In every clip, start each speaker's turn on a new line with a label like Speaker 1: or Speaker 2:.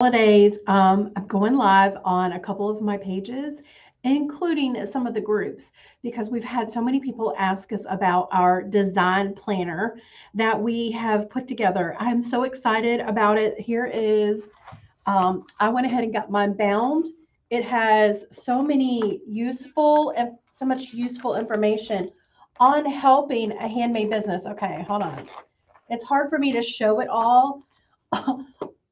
Speaker 1: Holidays, I'm going live on a couple of my pages, including some of the groups, because we've had so many people ask us about our design planner that we have put together. I'm so excited about it. Here is, I went ahead and got mine bound. It has so many useful and so much useful information on helping a handmade business. Okay, hold on. It's hard for me to show it all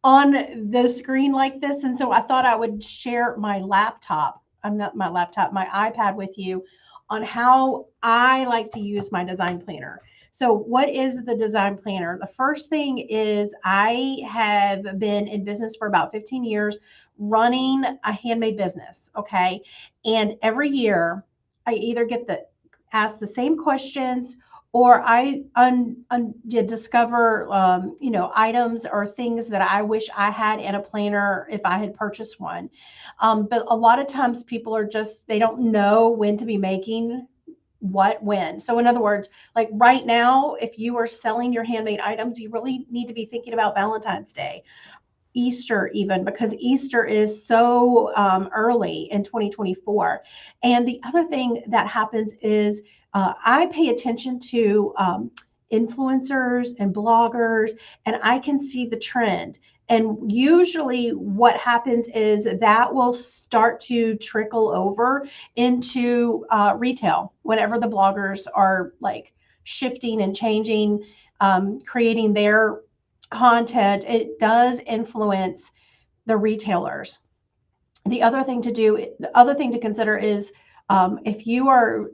Speaker 1: on the screen like this. And so I thought I would share my laptop. I'm not my laptop, my iPad with you on how I like to use my design planner. So, what is the design planner? The first thing is I have been in business for about 15 years running a handmade business. Okay. And every year I either get the ask the same questions or I discover items or things that I wish I had in a planner if I had purchased one. But a lot of times people are just they don't know when to be making what when. So in other words, like right now, if you are selling your handmade items, you really need to be thinking about Valentine's Day, Easter, even because Easter is so early in 2024. And the other thing that happens is I pay attention to influencers and bloggers, and I can see the trend. And usually, what happens is that will start to trickle over into retail whenever the bloggers are like shifting and changing, creating their content. It does influence the retailers. The other thing to consider is if you are,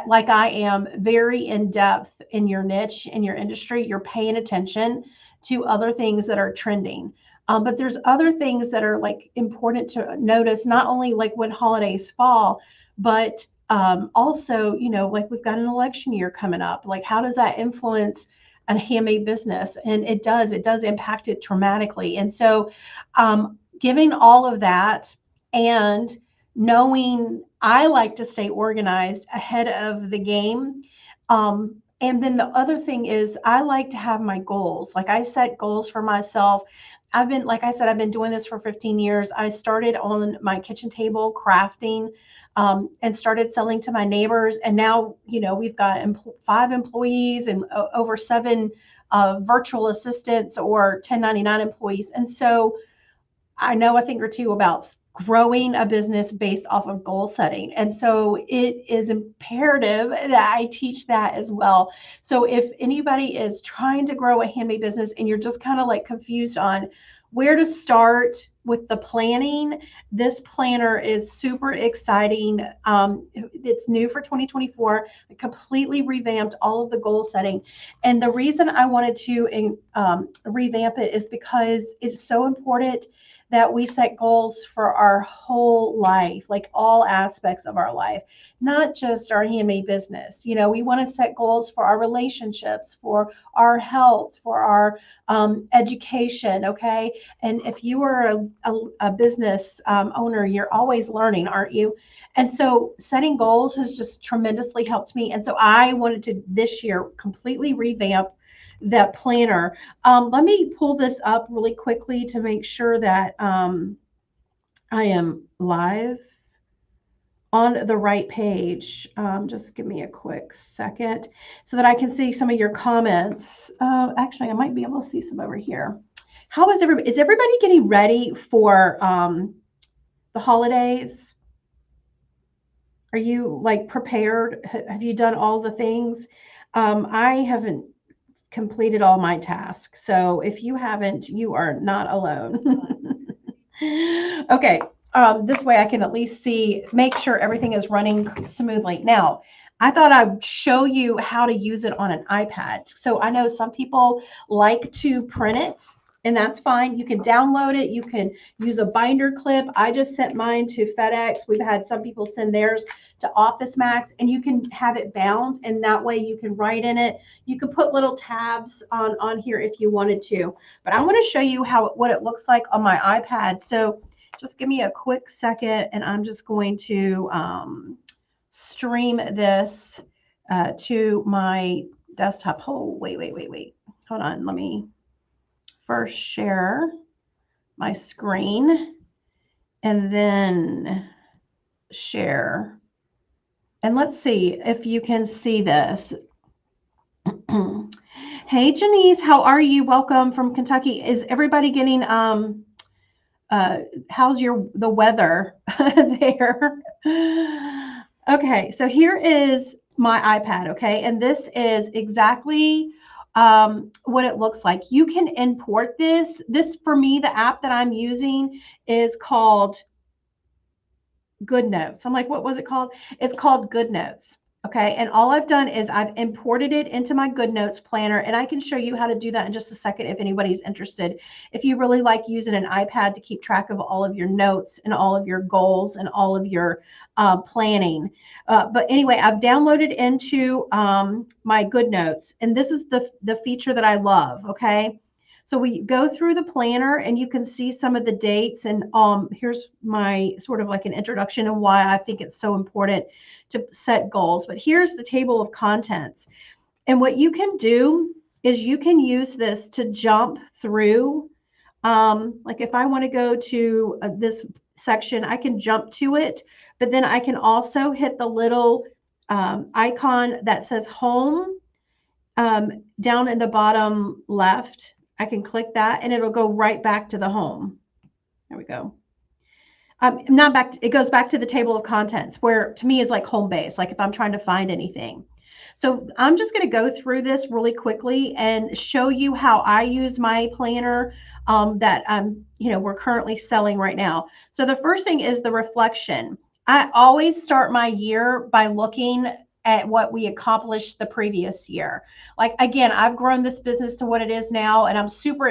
Speaker 1: like I am, very in depth in your niche, in your industry, you're paying attention to other things that are trending. But there's other things that are like important to notice, not only like when holidays fall, but also, like we've got an election year coming up. Like, how does that influence a handmade business? And it does impact it dramatically. And so, giving all of that and knowing I like to stay organized ahead of the game. And then the other thing is I like to have my goals. Like I set goals for myself. Like I said, I've been doing this for 15 years. I started on my kitchen table crafting and started selling to my neighbors. And now, we've got 5 employees and over 7 virtual assistants or 1099 employees. And so I know a thing or two about growing a business based off of goal setting. And so it is imperative that I teach that as well. So if anybody is trying to grow a handmade business and you're just kind of like confused on where to start with the planning, this planner is super exciting. It's new for 2024. I completely revamped all of the goal setting. And the reason I wanted to revamp it is because it's so important that we set goals for our whole life, like all aspects of our life, not just our handmade business. We want to set goals for our relationships, for our health, for our education. Okay. And if you are a business owner, you're always learning, aren't you? And so setting goals has just tremendously helped me. And so I wanted to this year completely revamp that planner. Let me pull this up really quickly to make sure that I am live on the right page. Just give me a quick second so that I can see some of your comments. Actually, I might be able to see some over here. How is everybody? Is everybody getting ready for the holidays? Are you like prepared? Have you done all the things? I haven't completed all my tasks. So if you haven't, you are not alone. Okay. This way I can at least make sure everything is running smoothly. Now, I thought I'd show you how to use it on an iPad. So I know some people like to print it, and that's fine. You can download it. You can use a binder clip. I just sent mine to FedEx. We've had some people send theirs to Office Max, and you can have it bound, and that way you can write in it. You could put little tabs on here if you wanted to. But I want to show you what it looks like on my iPad. So just give me a quick second, and I'm just going to stream this to my desktop. Oh, wait. Hold on. Let me first share my screen and then share. And let's see if you can see this. Hey, Janice, how are you? Welcome from Kentucky. Is everybody getting uh how's the weather there? Okay, so here is my iPad, okay? And this is exactly what it looks like. You can import this. This for me, the app that I'm using is called Good Notes. I'm like, what was it called? It's called Good Notes. Okay. And all I've done is I've imported it into my Good Notes planner, and I can show you how to do that in just a second if anybody's interested. If you really like using an iPad to keep track of all of your notes and all of your goals and all of your planning. But anyway, I've downloaded into my Good Notes, and this is the feature that I love. Okay. So we go through the planner and you can see some of the dates, and here's my sort of like an introduction and why I think it's so important to set goals. But here's the table of contents. And what you can do is you can use this to jump through. Like if I want to go to this section, I can jump to it, but then I can also hit the little icon that says home down in the bottom left. I can click that and it'll go right back to the home. There we go. Not back, it goes back to the table of contents, where to me is like home base, like if I'm trying to find anything. So I'm just going to go through this really quickly and show you how I use my planner that we're currently selling right now. So the first thing is the reflection. I always start my year by looking at what we accomplished the previous year. Like again, I've grown this business to what it is now, and I'm super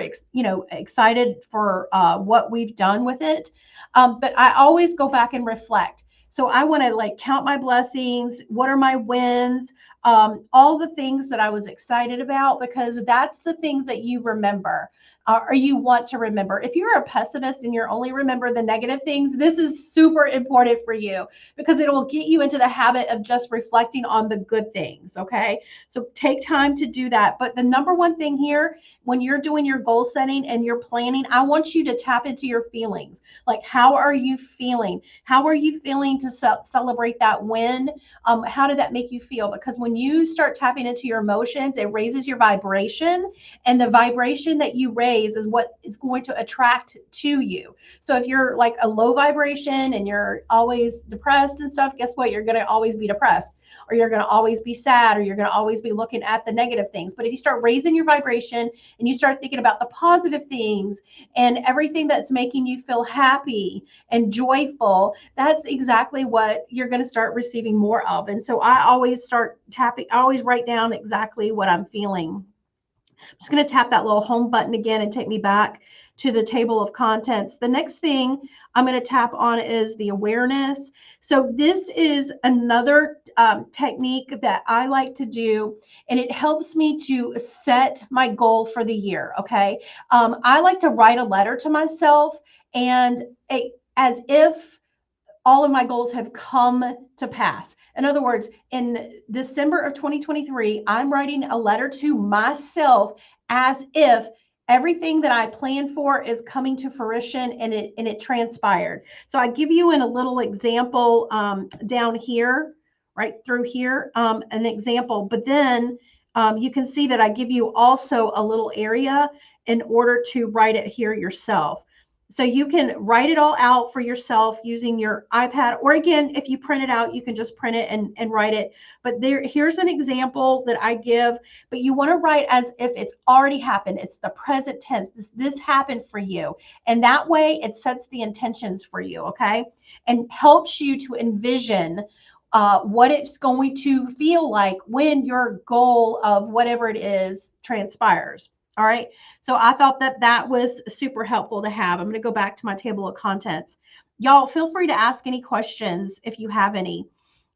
Speaker 1: excited for what we've done with it. But I always go back and reflect. So I want to like count my blessings. What are my wins? All the things that I was excited about, because that's the things that you remember or you want to remember. If you're a pessimist and you're only remember the negative things, this is super important for you because it will get you into the habit of just reflecting on the good things. Okay. So take time to do that. But the number one thing here, when you're doing your goal setting and you're planning, I want you to tap into your feelings. Like, how are you feeling? How are you feeling to celebrate that win? How did that make you feel? Because when you start tapping into your emotions, it raises your vibration, and the vibration that you raise is what is going to attract to you. So if you're like a low vibration and you're always depressed and stuff, guess what? You're going to always be depressed, or you're going to always be sad, or you're going to always be looking at the negative things. But if you start raising your vibration and you start thinking about the positive things and everything that's making you feel happy and joyful, that's exactly what you're going to start receiving more of. And so I always start tapping, I always write down exactly what I'm feeling. I'm just going to tap that little home button again and take me back to the table of contents. The next thing I'm going to tap on is the awareness. So this is another technique that I like to do, and it helps me to set my goal for the year. Okay. I like to write a letter to myself, and as if all of my goals have come to pass. In other words, in December of 2023, I'm writing a letter to myself as if everything that I planned for is coming to fruition, and it transpired. So I give you in a little example down here, right through here, an example, but then you can see that I give you also a little area in order to write it here yourself. So you can write it all out for yourself using your iPad, or again, if you print it out, you can just print it and write it. But here's an example that I give, but you want to write as if it's already happened. It's the present tense. This happened for you. And that way it sets the intentions for you, okay? And helps you to envision what it's going to feel like when your goal of whatever it is transpires. All right. So I thought that that was super helpful to have. I'm going to go back to my table of contents. Y'all feel free to ask any questions if you have any.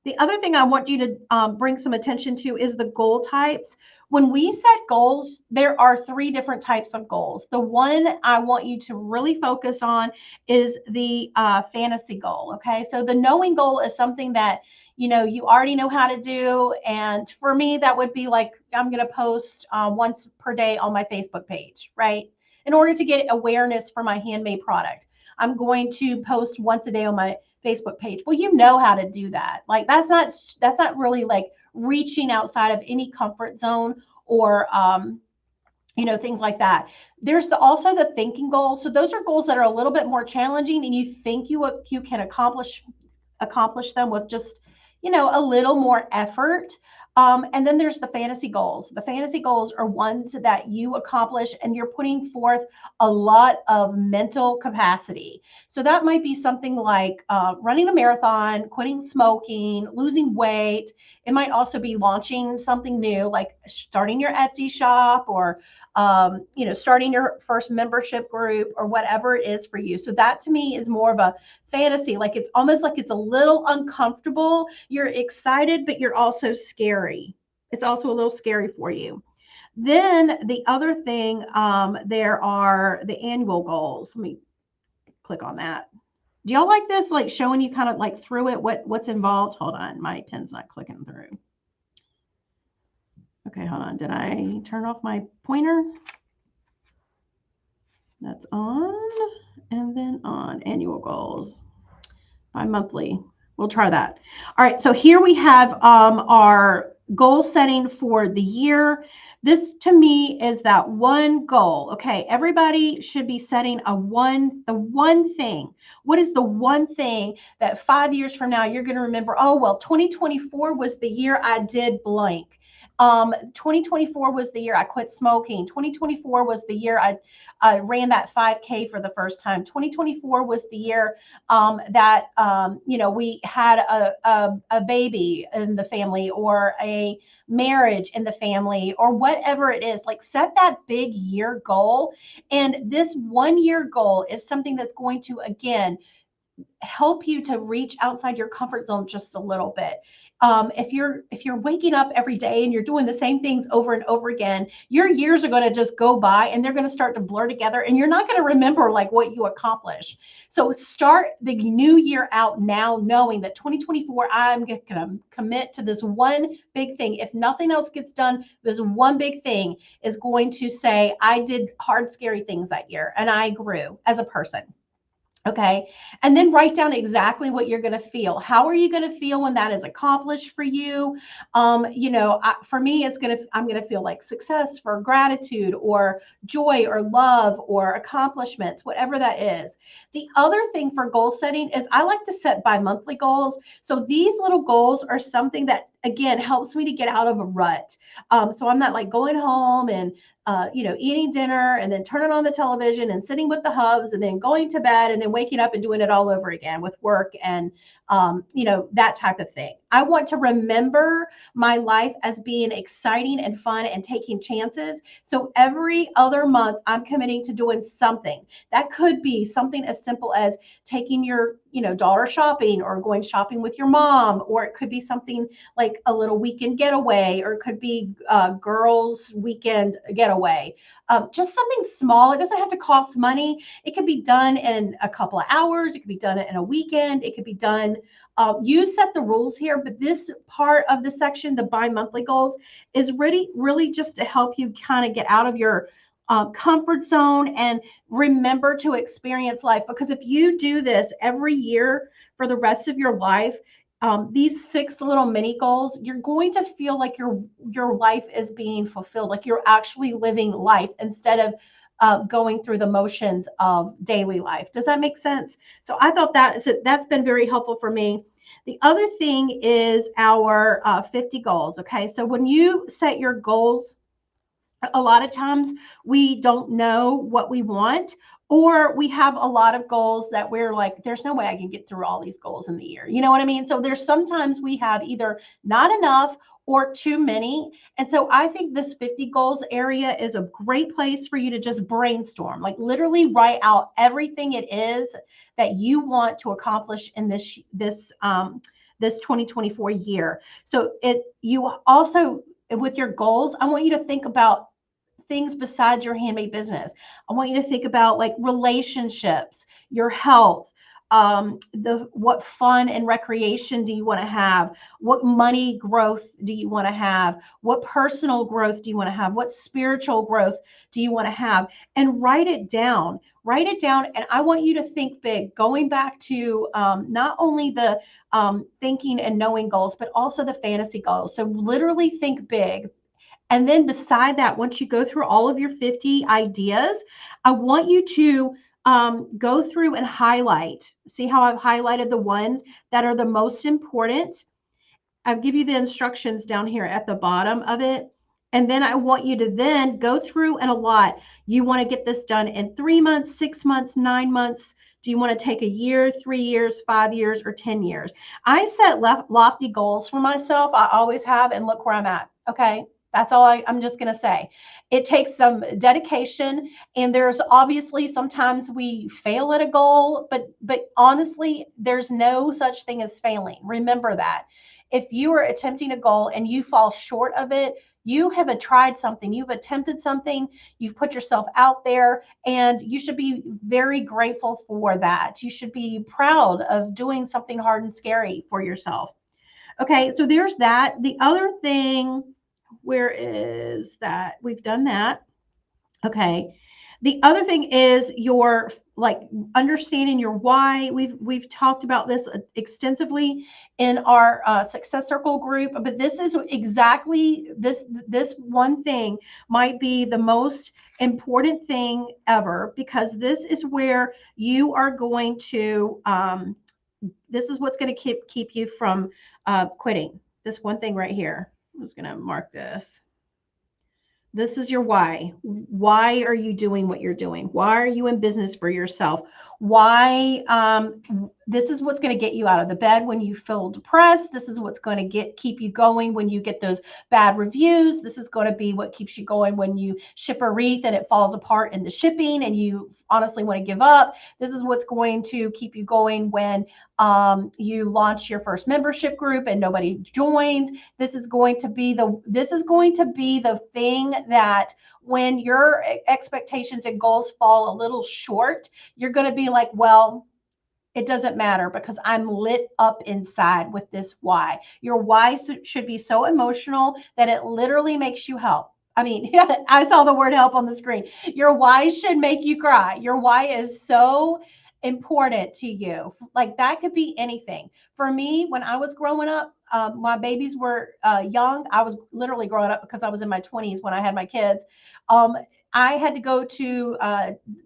Speaker 1: The other thing I want you to bring some attention to is the goal types. When we set goals, there are 3 different types of goals. The one I want you to really focus on is the fantasy goal. Okay. So the knowing goal is something that you already know how to do. And for me, that would be like, I'm going to post once per day on my Facebook page, right? in order to get awareness for my handmade product. I'm going to post once a day on my Facebook page. Well, you know how to do that. Like that's not really like reaching outside of any comfort zone or things like that. There's also the thinking goals. So those are goals that are a little bit more challenging, and you think you can accomplish them with just a little more effort. And then there's the fantasy goals. The fantasy goals are ones that you accomplish and you're putting forth a lot of mental capacity. So that might be something like running a marathon, quitting smoking, losing weight. It might also be launching something new, like starting your Etsy shop, or starting your first membership group, or whatever it is for you. So that to me is more of a fantasy. Like it's almost like it's a little uncomfortable. You're excited, but you're also scary. It's also a little scary for you. Then the other thing, there are the annual goals. Let me click on that. Do y'all like this? Like showing you kind of like through it, what's involved? Hold on, my pen's not clicking through. Okay, hold on. Did I turn off my pointer? That's on, and then on annual goals, bi-monthly. We'll try that. All right, so here we have our goal setting for the year. This to me is that one goal. Okay, everybody should be setting the one thing. What is the one thing that 5 years from now you're going to remember? Oh, well, 2024 was the year I did blank. 2024 was the year I quit smoking. 2024 was the year I ran that 5K for the first time. 2024 was the year that we had a baby in the family, or a marriage in the family, or whatever it is. Like set that big year goal. And this 1 year goal is something that's going to, again, help you to reach outside your comfort zone just a little bit. If you're waking up every day and you're doing the same things over and over again, your years are going to just go by and they're going to start to blur together, and you're not going to remember like what you accomplished. So start the new year out now, knowing that 2024, I'm going to commit to this one big thing. If nothing else gets done, this one big thing is going to say, I did hard, scary things that year and I grew as a person. Okay. And then write down exactly what you're going to feel. How are you going to feel when that is accomplished for you? For me, I'm going to feel like success, for gratitude, or joy, or love, or accomplishments, whatever that is. The other thing for goal setting is I like to set bi-monthly goals. So these little goals are something that, again, helps me to get out of a rut. So I'm not like going home and eating dinner and then turning on the television and sitting with the hubs and then going to bed and then waking up and doing it all over again with work and, that type of thing. I want to remember my life as being exciting and fun and taking chances. So every other month, I'm committing to doing something. That could be something as simple as taking your, daughter shopping, or going shopping with your mom, or it could be something like a little weekend getaway, or it could be girls' weekend getaway. Just something small. It doesn't have to cost money. It could be done in a couple of hours. It could be done in a weekend. It could be done. You set the rules here, but this part of the section, the bi-monthly goals, is really just to help you kind of get out of your comfort zone and remember to experience life. Because if you do this every year for the rest of your life, these 6 little mini goals, you're going to feel like your life is being fulfilled, like you're actually living life instead of going through the motions of daily life. Does that make sense? So I thought that's been very helpful for me. The other thing is our 50 goals. Okay, so when you set your goals, a lot of times we don't know what we want, or we have a lot of goals that we're like, there's no way I can get through all these goals in the year. You know what I mean? So there's sometimes we have either not enough or too many. And so I think this 50 goals area is a great place for you to just brainstorm, like literally write out everything it is that you want to accomplish in this 2024 year. So you also, with your goals, I want you to think about things besides your handmade business. I want you to think about like relationships, your health, What fun and recreation do you want to have? What money growth do you want to have? What personal growth do you want to have? What spiritual growth do you want to have? And write it down. Write it down. And I want you to think big, going back to not only the thinking and knowing goals, but also the fantasy goals. So literally think big. And then beside that, once you go through all of your 50 ideas, I want you to go through and highlight. See how I've highlighted the ones that are the most important? I'll give you the instructions down here at the bottom of it. And then I want you to then go through and allot. You want to get this done in 3 months, 6 months, 9 months. Do you want to take a year, 3 years, 5 years, or 10 years? I set lofty goals for myself. I always have, and look where I'm at. Okay. That's all I'm just going to say. It takes some dedication, and there's obviously sometimes we fail at a goal, but honestly, there's no such thing as failing. Remember that. If you are attempting a goal and you fall short of it, you have tried something, you've attempted something, you've put yourself out there, and you should be very grateful for that. You should be proud of doing something hard and scary for yourself. Okay, so there's that. The other thing, where is that? We've done that. Okay. The other thing is your like understanding your why. We've talked about this extensively in our success circle group, but this is exactly this one thing might be the most important thing ever, because this is where you are going to this is what's going to keep you from quitting. This one thing right here. I'm just going to mark this. This is your why. Why are you doing what you're doing? Why are you in business for yourself? Why this is what's going to get you out of the bed when you feel depressed. This is what's going to keep you going when you get those bad reviews. This is going to be what keeps you going when you ship a wreath and it falls apart in the shipping and you honestly want to give up. This is what's going to keep you going when you launch your first membership group and nobody joins. This is going to be the thing that when your expectations and goals fall a little short, you're going to be like, well, it doesn't matter because I'm lit up inside with this why. Your why should be so emotional that it literally makes you help. I mean, I saw the word help on the screen. Your why should make you cry. Your why is so important to you. Like that could be anything. For me, when I was growing up, my babies were young. I was literally growing up because I was in my 20s when I had my kids. I had to go to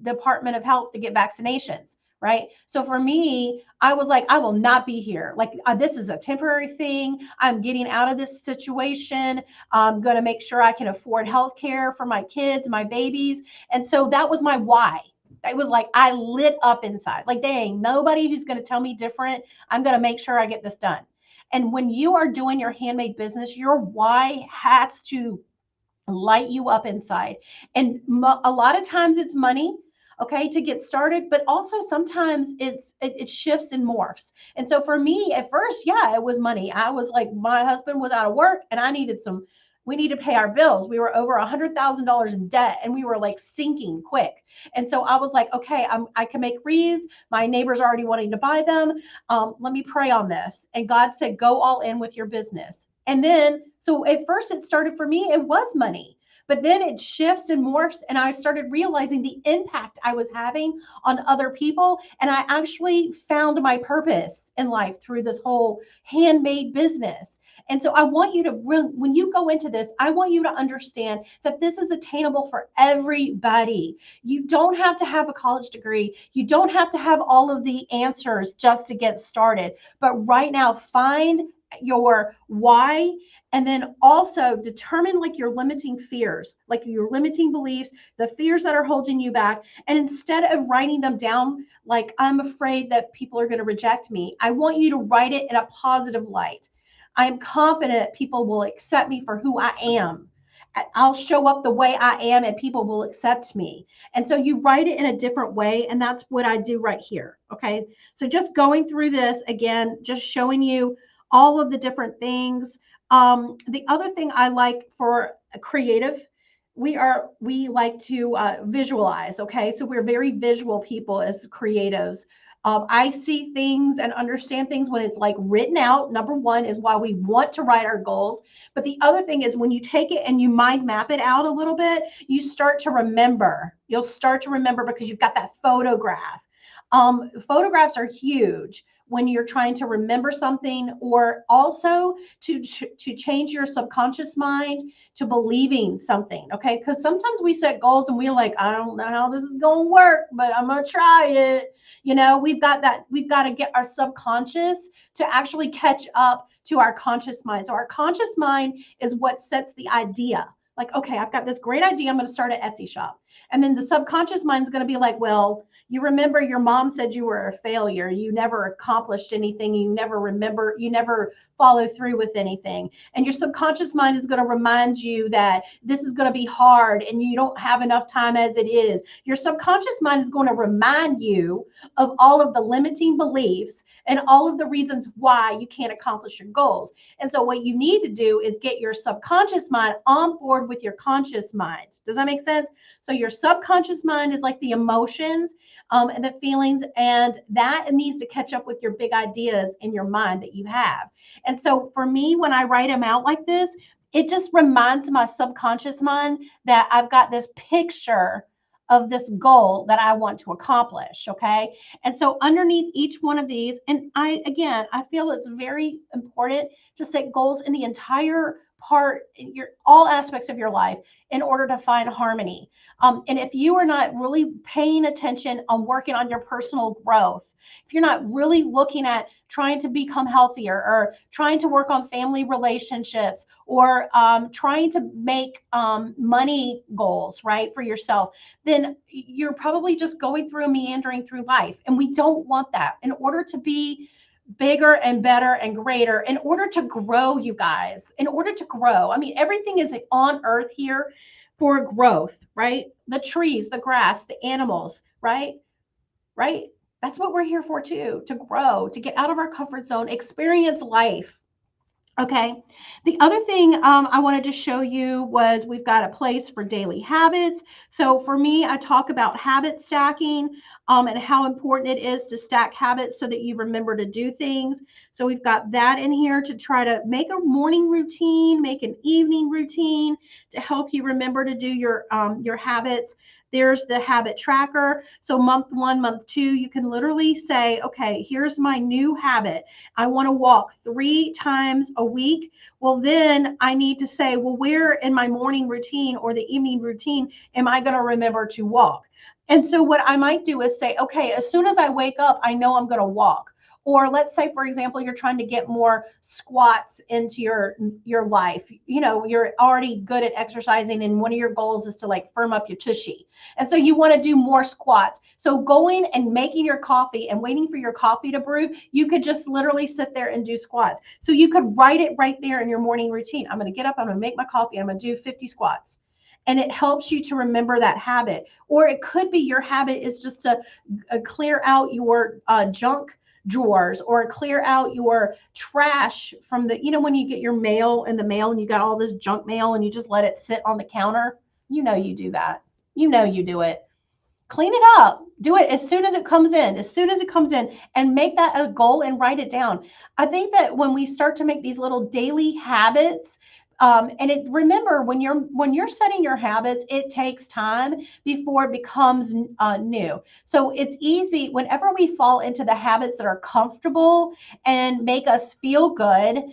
Speaker 1: Department of Health to get vaccinations. Right. So for me, I was like, I will not be here. Like, this is a temporary thing. I'm getting out of this situation. I'm going to make sure I can afford health care for my kids, my babies. And so that was my why. It was like I lit up inside. Like, there ain't nobody who's going to tell me different. I'm going to make sure I get this done. And when you are doing your handmade business, your why has to light you up inside. And a lot of times it's money, okay, to get started, but also sometimes it shifts and morphs. And so for me at first, yeah, it was money. I was like, my husband was out of work and we need to pay our bills. We were over $100,000 in debt and we were like sinking quick. And so I was like, okay, I can make wreaths. My neighbor's already wanting to buy them. Let me pray on this. And God said, go all in with your business. And then, so at first it started for me, it was money. But then it shifts and morphs, and I started realizing the impact I was having on other people. And I actually found my purpose in life through this whole handmade business. And so I want you to when you go into this, I want you to understand that this is attainable for everybody. You don't have to have a college degree. You don't have to have all of the answers just to get started. But right now, find your why, and then also determine like your limiting fears, like your limiting beliefs, the fears that are holding you back. And instead of writing them down like, I'm afraid that people are going to reject me, I want you to write it in a positive light. I am confident people will accept me for who I am. I'll show up the way I am and people will accept me. And so you write it in a different way. And that's what I do right here. Okay. So just going through this again, just showing you all of the different things. The other thing I like for a creative, we like to visualize. Okay. So we're very visual people as creatives. I see things and understand things when it's like written out. Number one is why we want to write our goals. But the other thing is when you take it and you mind map it out a little bit, you start to remember. You'll start to remember because you've got that photograph. Photographs are huge when you're trying to remember something, or also to change your subconscious mind to believing something. Okay, because sometimes we set goals and we're like, I don't know how this is going to work, but I'm going to try it. We've got to get our subconscious to actually catch up to our conscious mind. So our conscious mind is what sets the idea. Like, okay, I've got this great idea. I'm going to start an Etsy shop. And then the subconscious mind is going to be like, well, you remember your mom said you were a failure. You never accomplished anything. You never follow through with anything. And your subconscious mind is going to remind you that this is going to be hard and you don't have enough time as it is. Your subconscious mind is going to remind you of all of the limiting beliefs and all of the reasons why you can't accomplish your goals. And so what you need to do is get your subconscious mind on board with your conscious mind. Does that make sense? So your subconscious mind is like the emotions, and the feelings, and that needs to catch up with your big ideas in your mind that you have. And so for me, when I write them out like this, it just reminds my subconscious mind that I've got this picture of this goal that I want to accomplish. Okay. And so underneath each one of these, and I feel it's very important to set goals in the entire part, in your all aspects of your life, in order to find harmony. And if you are not really paying attention on working on your personal growth, if you're not really looking at trying to become healthier, or trying to work on family relationships, or trying to make money goals, right, for yourself, then you're probably just going through, meandering through life. And we don't want that. In order to be bigger and better and greater, in order to grow, you guys, in order to grow, I mean, everything is on earth here for growth, right? The trees, the grass, the animals, right? Right? That's what we're here for too, to grow, to get out of our comfort zone, experience life. Okay. The other thing I wanted to show you was we've got a place for daily habits. So for me, I talk about habit stacking, and how important it is to stack habits so that you remember to do things. So we've got that in here to try to make a morning routine, make an evening routine to help you remember to do your habits. There's the habit tracker. So month one, month two, you can literally say, okay, here's my new habit. I want to walk 3 times a week. Well, then I need to say, well, where in my morning routine or the evening routine am I going to remember to walk? And so what I might do is say, okay, as soon as I wake up, I know I'm going to walk. Or let's say, for example, you're trying to get more squats into your life. You know, you're already good at exercising, and one of your goals is to like firm up your tushy. And so you want to do more squats. So going and making your coffee and waiting for your coffee to brew, you could just literally sit there and do squats. So you could write it right there in your morning routine. I'm going to get up, I'm going to make my coffee, I'm going to do 50 squats. And it helps you to remember that habit. Or it could be your habit is just to clear out your junk drawers, or clear out your trash from the, when you get your mail in the mail and you got all this junk mail and you just let it sit on the counter. You do that. You do it. Clean it up. Do it as soon as it comes in, and make that a goal and write it down. I think that when we start to make these little daily habits, remember, when you're setting your habits, it takes time before it becomes new. So it's easy whenever we fall into the habits that are comfortable and make us feel good.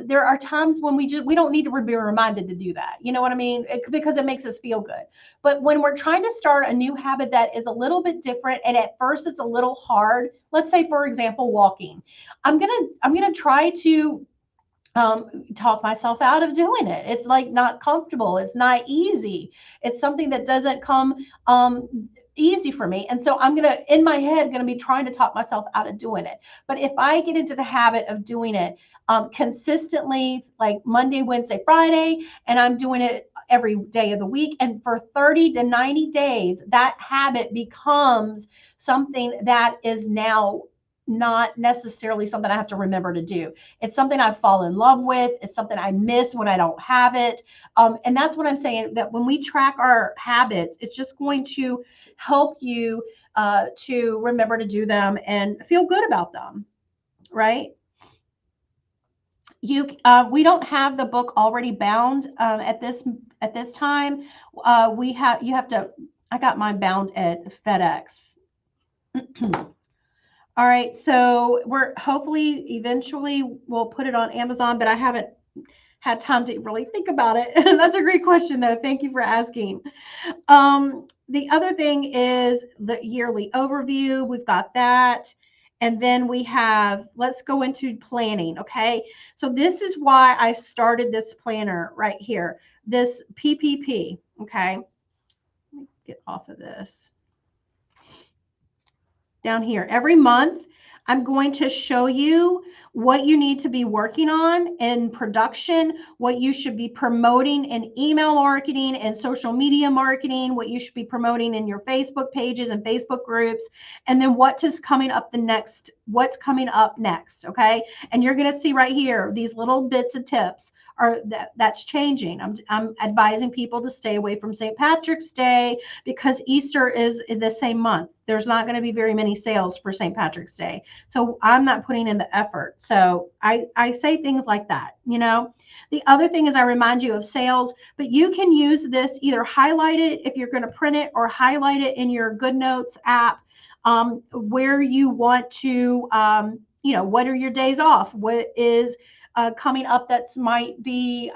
Speaker 1: There are times when we don't need to be reminded to do that. You know what I mean? Because it makes us feel good. But when we're trying to start a new habit that is a little bit different, and at first it's a little hard, let's say, for example, walking. I'm gonna try to talk myself out of doing it. It's like not comfortable. It's not easy. It's something that doesn't come easy for me. And so I'm in my head, going to be trying to talk myself out of doing it. But if I get into the habit of doing it consistently, like Monday, Wednesday, Friday, and I'm doing it every day of the week, and for 30 to 90 days, that habit becomes something that is now not necessarily something I have to remember to do. It's something I fall in love with. It's something I miss when I don't have it. And that's what I'm saying, that when we track our habits, it's just going to help you to remember to do them and feel good about them, right? We don't have the book already bound at this time. We have you have to. I got mine bound at FedEx. All right, so we're hopefully eventually we'll put it on Amazon, but I haven't had time to really think about it. That's a great question, though. Thank you for asking. The other thing is the yearly overview. We've got that. And then we have, let's go into planning. Okay. So this is why I started this planner right here, this PPP. Okay. Let me get off of this. Down here every month, I'm going to show you what you need to be working on in production, what you should be promoting in email marketing and social media marketing, what you should be promoting in your Facebook pages and Facebook groups, and then what's coming up next. Okay. And you're going to see right here, these little bits of tips are that's changing. I'm advising people to stay away from St. Patrick's Day because Easter is in the same month. There's not going to be very many sales for St. Patrick's Day. So I'm not putting in the effort. So I say things like that, you know. The other thing is I remind you of sales, but you can use this, either highlight it if you're going to print it, or highlight it in your Good Notes app, where you want to, what are your days off? What is coming up that might be,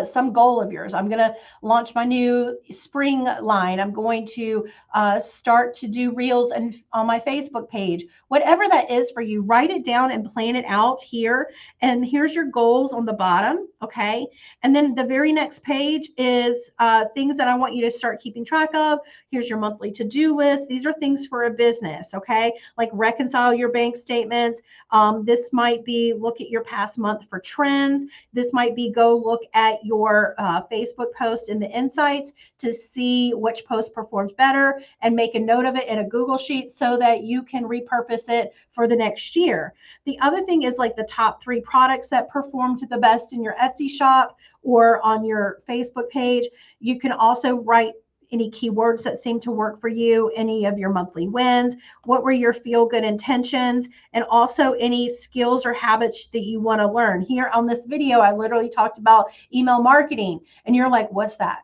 Speaker 1: some goal of yours. I'm going to launch my new spring line. I'm going to start to do reels and on my Facebook page. Whatever that is for you, write it down and plan it out here. And here's your goals on the bottom. Okay. And then the very next page is things that I want you to start keeping track of. Here's your monthly to-do list. These are things for a business. Okay. Like reconcile your bank statements. This might be look at your past month for trends. This might be go look at your Facebook post in the insights to see which post performs better and make a note of it in a Google Sheet so that you can repurpose it for the next year. The other thing is like the top 3 products that performed the best in your Etsy shop or on your Facebook page. You can also write any keywords that seem to work for you, any of your monthly wins, what were your feel-good intentions, and also any skills or habits that you want to learn. Here on this video, I literally talked about email marketing, and you're like, what's that?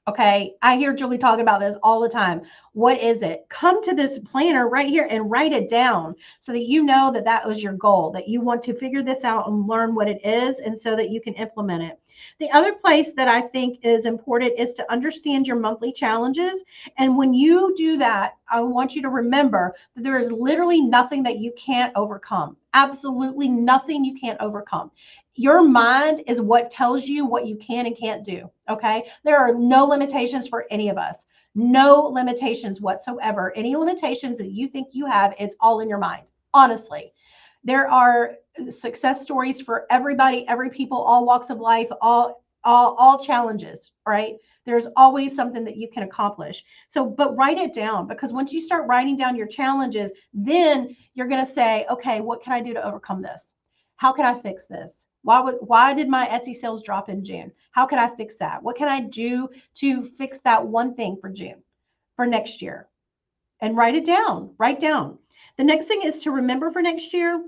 Speaker 1: Okay, I hear Julie talk about this all the time. What is it? Come to this planner right here and write it down so that you know that that was your goal, that you want to figure this out and learn what it is, and so that you can implement it. The other place that I think is important is to understand your monthly challenges. And when you do that, I want you to remember that there is literally nothing that you can't overcome. Absolutely nothing you can't overcome. Your mind is what tells you what you can and can't do. Okay. There are no limitations for any of us. No limitations whatsoever. Any limitations that you think you have, it's all in your mind. Honestly, there are success stories for everybody, every people, all walks of life, all challenges, right? There's always something that you can accomplish. So, but write it down, because once you start writing down your challenges, then you're going to say, okay, what can I do to overcome this? How can I fix this? Why did my Etsy sales drop in June? How can I fix that? What can I do to fix that one thing for June, for next year? And write it down. Write down. The next thing is to remember for next year.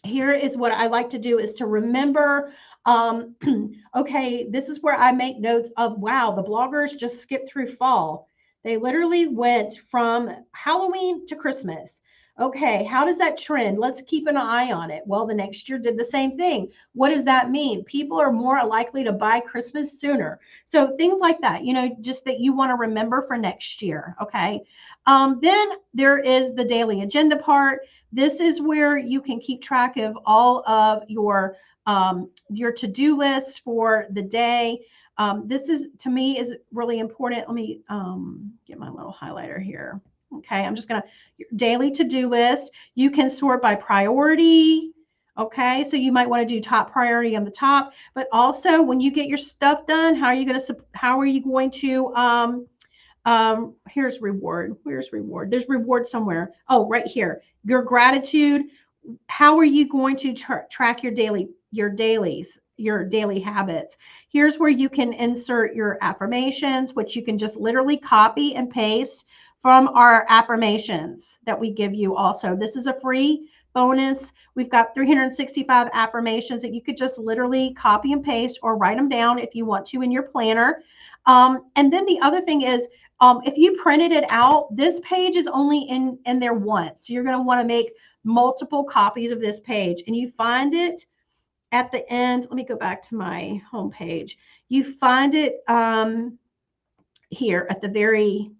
Speaker 1: Here is what I like to do is to remember, okay, this is where I make notes of, wow, the bloggers just skipped through fall. They literally went from Halloween to Christmas. Okay, how does that trend? Let's keep an eye on it. Well, the next year did the same thing. What does that mean? People are more likely to buy Christmas sooner. So things like that, just that you want to remember for next year. Okay. Then there is the daily agenda part. This is where you can keep track of all of your to-do lists for the day. This is, to me, is really important. Let me get my little highlighter here. Okay, I'm just going to, daily to-do list. You can sort by priority. Okay, so you might want to do top priority on the top, but also when you get your stuff done, how are you going to Here's reward. Where's reward? There's reward somewhere. Oh, right here. Your gratitude. How are you going to track your daily habits? Here's where you can insert your affirmations, which you can just literally copy and paste from our affirmations that we give you also. This is a free bonus. We've got 365 affirmations that you could just literally copy and paste or write them down if you want to in your planner. And then the other thing is, if you printed it out, this page is only in there once. So you're going to want to make multiple copies of this page, and you find it at the end. Let me go back to my home page. You find it here at the very,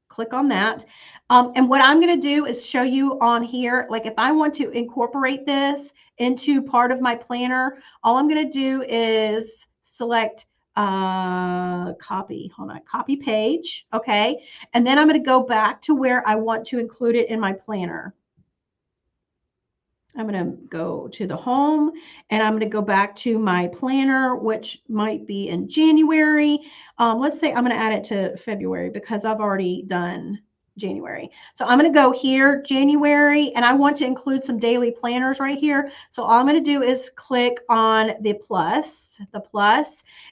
Speaker 1: click on that. And what I'm going to do is show you on here, like if I want to incorporate this into part of my planner, all I'm going to do is select copy, hold on, copy page. Okay. And then I'm going to go back to where I want to include it in my planner. I'm going to go to the home, and I'm going to go back to my planner, which might be in January. Let's say I'm going to add it to February because I've already done January. So I'm going to go here, January, and I want to include some daily planners right here. So all I'm going to do is click on the plus,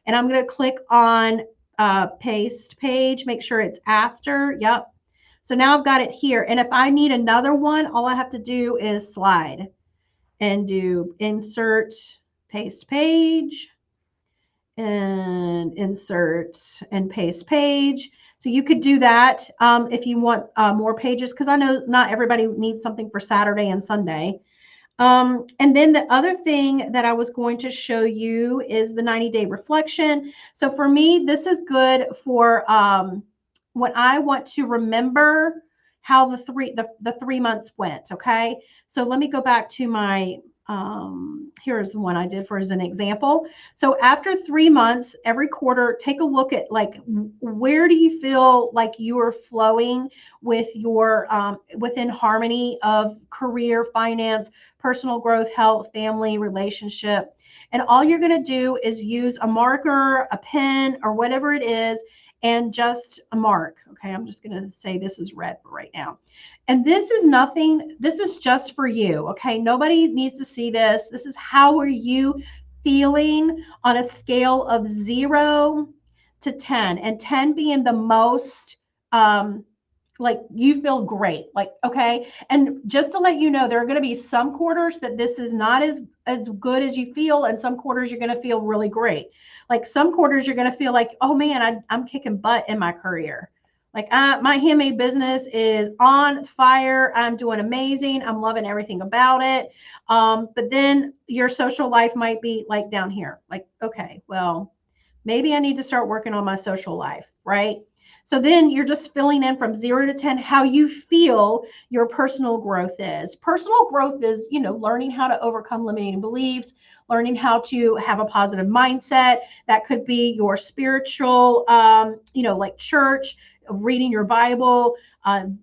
Speaker 1: and I'm going to click on paste page, make sure it's after. Yep. So now I've got it here. And if I need another one, all I have to do is slide and do insert, paste page, and insert and paste page. So you could do that if you want more pages, because I know not everybody needs something for Saturday and Sunday. And then the other thing that I was going to show you is the 90-day reflection. So for me, this is good for when I want to remember how the 3 months went. Okay. So let me go back to my, here's one I did for as an example. So after 3 months, every quarter, take a look at like, where do you feel like you are flowing with your, within harmony of career, finance, personal growth, health, family, relationship. And all you're going to do is use a marker, a pen, or whatever it is, and just a mark. Okay, I'm just going to say this is red for right now. And this is nothing, this is just for you. Okay, nobody needs to see this. This is how are you feeling on a scale of 0 to 10, and 10 being the most like you feel great, like, okay. And just to let you know, there are going to be some quarters that this is not as good as you feel, and some quarters you're going to feel really great. Like some quarters you're going to feel like, oh man, I'm kicking butt in my career. Like my handmade business is on fire. I'm doing amazing. I'm loving everything about it. But then your social life might be like down here. Like, okay, well, maybe I need to start working on my social life, right? So then you're just filling in from 0 to 10 how you feel your personal growth is. Personal growth is, learning how to overcome limiting beliefs, learning how to have a positive mindset. That could be your spiritual, like church, reading your Bible,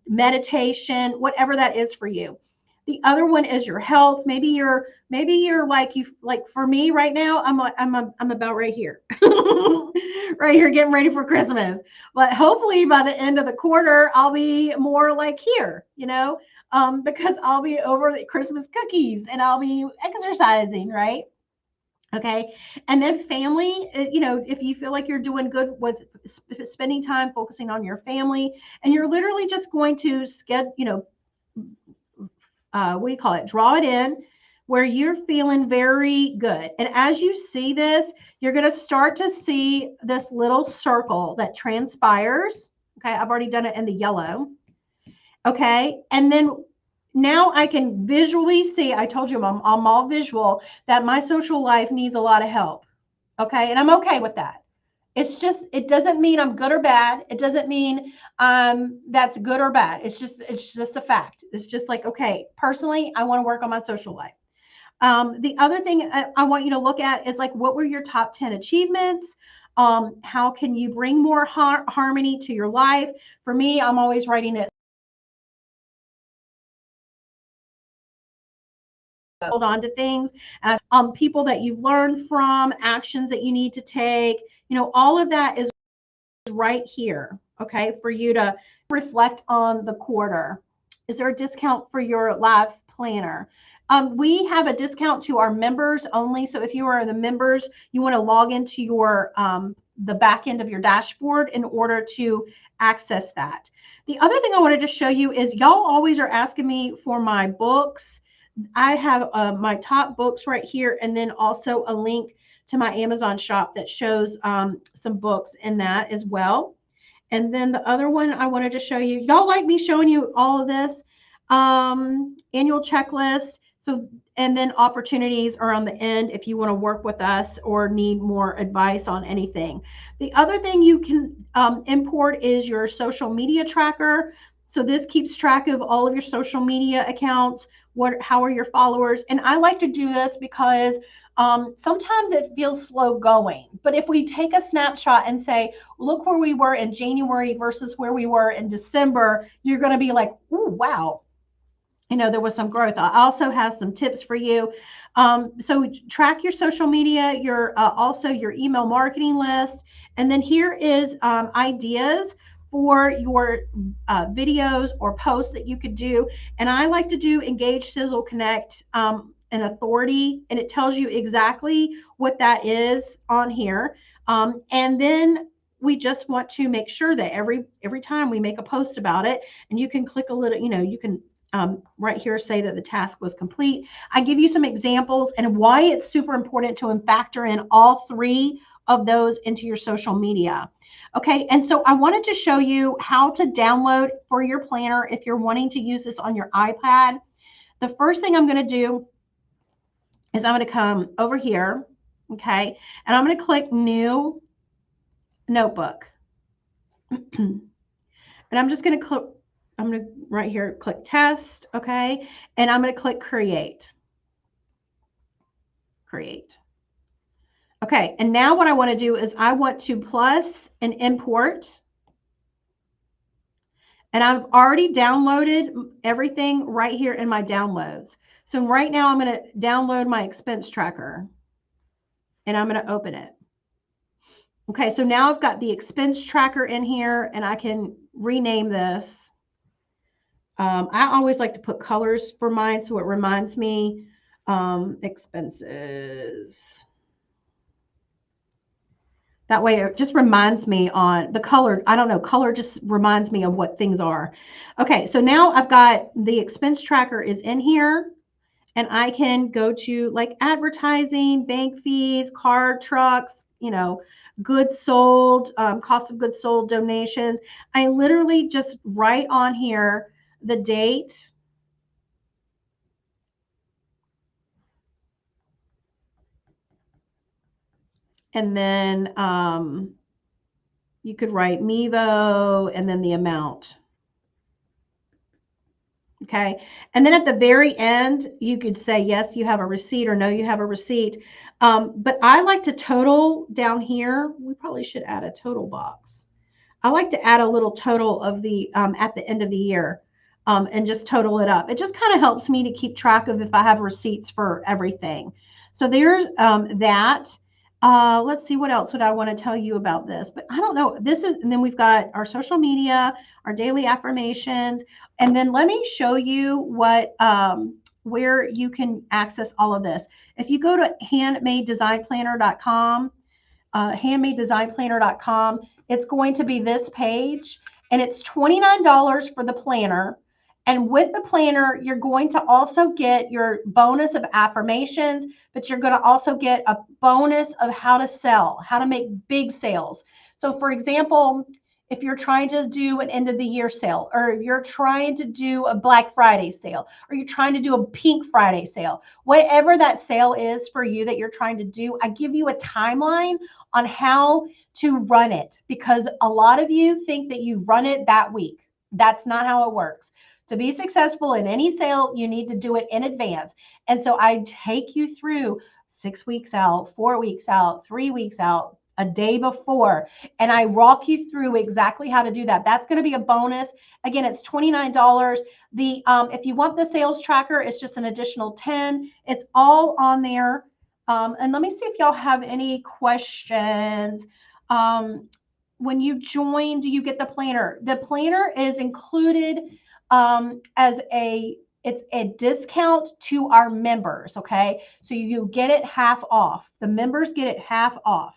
Speaker 1: meditation, whatever that is for you. The other one is your health. Maybe you're like for me right now, I'm about right here, right here, getting ready for Christmas. But hopefully by the end of the quarter, I'll be more like here, because I'll be over the Christmas cookies and I'll be exercising, right? Okay. And then family, if you feel like you're doing good with spending time focusing on your family, and you're literally just going to what do you call it? Draw it in where you're feeling very good. And as you see this, you're going to start to see this little circle that transpires. Okay. I've already done it in the yellow. Okay. And then now I can visually see, I told you I'm all visual, that my social life needs a lot of help. Okay. And I'm okay with that. It's just, it doesn't mean I'm good or bad. It doesn't mean that's good or bad. It's just a fact. It's just like, okay, personally, I want to work on my social life. The other thing I want you to look at is like, what were your top 10 achievements? How can you bring more harmony to your life? For me, I'm always writing it. Hold on to things, people that you've learned from, actions that you need to take, all of that is right here. okay, for you to reflect on the quarter. Is there a discount for your live planner? We have a discount to our members only. So if you are the members, you want to log into your the back end of your dashboard in order to access that. The other thing I wanted to show you is y'all always are asking me for my books. I have my top books right here, and then also a link to my Amazon shop that shows some books in that as well. And then the other one I wanted to show you, y'all like me showing you all of this annual checklist. So, and then opportunities are on the end if you want to work with us or need more advice on anything. The other thing you can import is your social media tracker. So this keeps track of all of your social media accounts. How are your followers? And I like to do this because sometimes it feels slow going. But if we take a snapshot and say, look where we were in January versus where we were in December, you're going to be like, oh, wow. There was some growth. I also have some tips for you. So track your social media, your also your email marketing list. And then here is ideas for your videos or posts that you could do. And I like to do Engage, Sizzle, Connect, and Authority. And it tells you exactly what that is on here. And then we just want to make sure that every time we make a post about it, and you can click a little, you can right here say that the task was complete. I give you some examples and why it's super important to factor in all three of those into your social media. Okay, and so I wanted to show you how to download for your planner if you're wanting to use this on your iPad. The first thing I'm going to do is I'm going to come over here, okay, and I'm going to click New Notebook. And I'm just going to click, I'm going to right here click Test, okay, and I'm going to click Create. Okay, and now what I want to do is I want to plus and import. And I've already downloaded everything right here in my downloads. So right now I'm going to download my expense tracker and I'm going to open it. Okay, so now I've got the expense tracker in here and I can rename this. I always like to put colors for mine so it reminds me expenses. That way it just reminds me on the color. I don't know, color just reminds me of what things are. Okay, so now I've got the expense tracker is in here and I can go to like advertising, bank fees, car, trucks, goods sold, cost of goods sold, donations. I literally just write on here the date. And then you could write Mevo and then the amount. Okay. And then at the very end, you could say, yes, you have a receipt or no, you have a receipt. But I like to total down here. We probably should add a total box. I like to add a little total of the at the end of the year and just total it up. It just kind of helps me to keep track of if I have receipts for everything. So there's that. Let's see, what else would I want to tell you about this? But I don't know. This is, and then we've got our social media, our daily affirmations, and then let me show you what where you can access all of this. If you go to handmadedesignplanner.com, handmadedesignplanner.com, it's going to be this page, and it's $29 for the planner. And with the planner, you're going to also get your bonus of affirmations, but you're going to also get a bonus of how to sell, how to make big sales. So for example, if you're trying to do an end of the year sale, or you're trying to do a Black Friday sale, or you're trying to do a Pink Friday sale, whatever that sale is for you that you're trying to do, I give you a timeline on how to run it, because a lot of you think that you run it that week. That's not how it works. To be successful in any sale, you need to do it in advance. And so I take you through 6 weeks out, 4 weeks out, 3 weeks out, a day before, and I walk you through exactly how to do that. That's going to be a bonus. Again, it's $29. The if you want the sales tracker, it's just an additional $10. It's all on there. And let me see if y'all have any questions. when you join, do you get the planner? The planner is included as it's a discount to our members. Okay. So you get it half off. The members get it half off.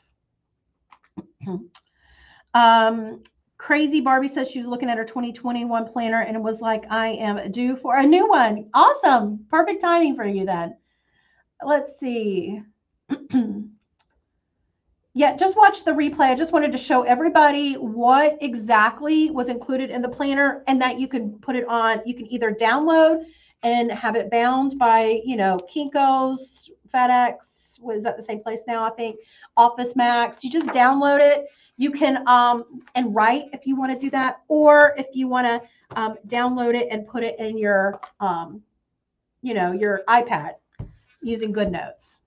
Speaker 1: Crazy Barbie says she was looking at her 2021 planner and it was like, I am due for a new one. Awesome. Perfect timing for you then. Let's see. Yeah, just watch the replay. I just wanted to show everybody what exactly was included in the planner and that you can put it on. You can either download and have it bound by, Kinko's, FedEx. Was that the same place now? I think Office Max. You just download it. You can and write if you want to do that, or if you want to download it and put it in your your iPad using GoodNotes.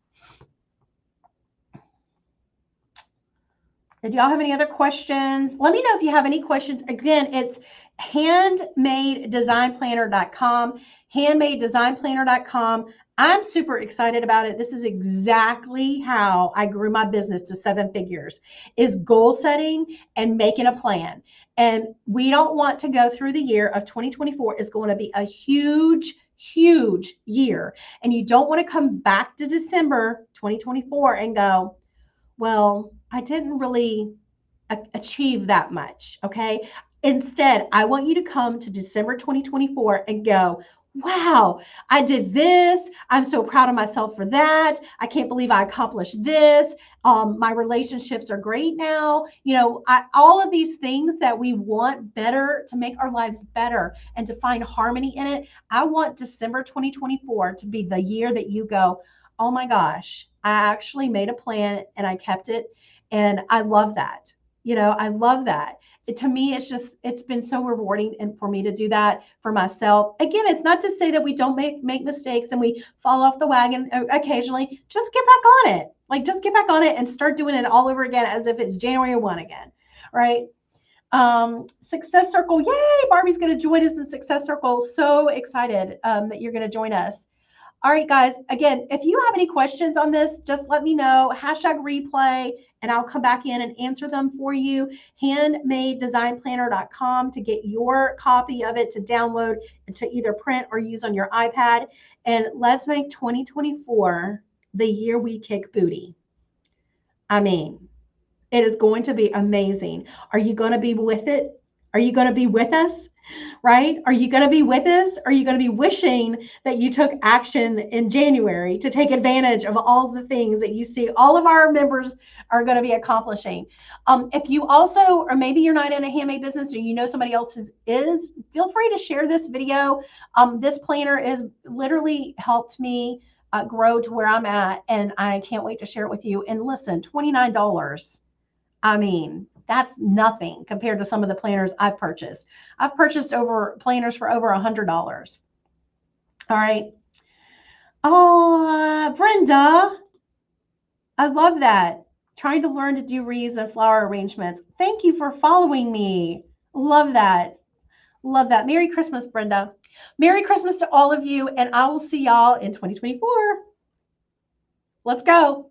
Speaker 1: Did y'all have any other questions? Let me know if you have any questions. Again, it's handmadedesignplanner.com, handmadedesignplanner.com. I'm super excited about it. This is exactly how I grew my business to 7 figures, is goal setting and making a plan. And we don't want to go through the year of 2024. It's going to be a huge, huge year. And you don't want to come back to December 2024 and go, well, I didn't really achieve that much. Okay. Instead, I want you to come to December 2024 and go, wow, I did this. I'm so proud of myself for that. I can't believe I accomplished this. My relationships are great now. All of these things that we want better to make our lives better and to find harmony in it. I want December 2024 to be the year that you go, oh my gosh, I actually made a plan and I kept it. And I love that. I love that. To me, it's been so rewarding and for me to do that for myself. Again, it's not to say that we don't make mistakes and we fall off the wagon occasionally. Just get back on it. Just get back on it and start doing it all over again as if it's January 1 again. Right? Success Circle. Yay. Barbie's going to join us in Success Circle. So excited that you're going to join us. All right, guys, again, if you have any questions on this, just let me know, #replay, and I'll come back in and answer them for you. Handmadedesignplanner.com to get your copy of it to download and to either print or use on your iPad. And let's make 2024 the year we kick booty. I mean, it is going to be amazing. Are you going to be with it? Are you going to be with us? Right? Are you going to be with us? Are you going to be wishing that you took action in January to take advantage of all the things that you see all of our members are going to be accomplishing? If you also, or maybe you're not in a handmade business or you know somebody else is, feel free to share this video. This planner is literally helped me grow to where I'm at, and I can't wait to share it with you. And listen, $29. I mean, that's nothing compared to some of the planners I've purchased. I've purchased planners for over $100. All right. Oh, Brenda, I love that. Trying to learn to do wreaths and flower arrangements. Thank you for following me. Love that. Love that. Merry Christmas, Brenda. Merry Christmas to all of you, and I will see y'all in 2024. Let's go.